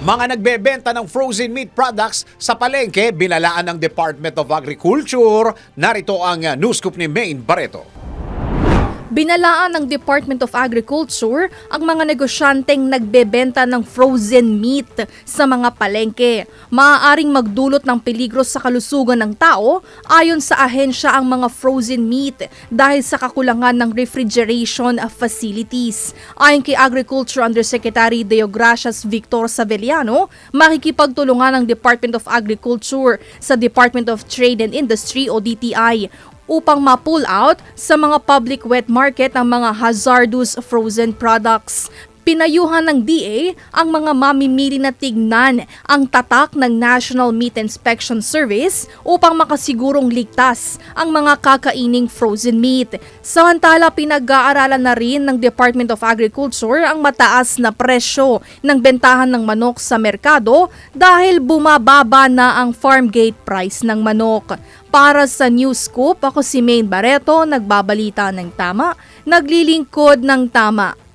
Mga nagbebenta ng frozen meat products sa palengke, binalaan ng Department of Agriculture. Narito ang news scoop ni Maine Barreto. Binalaan ng Department of Agriculture ang mga negosyanteng nagbebenta ng frozen meat sa mga palengke. Maaaring magdulot ng peligro sa kalusugan ng tao ayon sa ahensya ang mga frozen meat dahil sa kakulangan ng refrigeration facilities. Ayon kay Agriculture Undersecretary Deogracias Victor Saveliano, makikipagtulungan ng Department of Agriculture sa Department of Trade and Industry o DTI upang ma-pull out sa mga public wet market ang mga hazardous frozen products. Pinayuhan ng DA ang mga mamimili na tignan ang tatak ng National Meat Inspection Service upang makasigurong ligtas ang mga kakaining frozen meat. Samantala, pinag-aaralan na rin ng Department of Agriculture ang mataas na presyo ng bentahan ng manok sa merkado dahil bumababa na ang farm gate price ng manok. Para sa News Scoop, ako si Maine Barreto, nagbabalita ng tama, naglilingkod ng tama.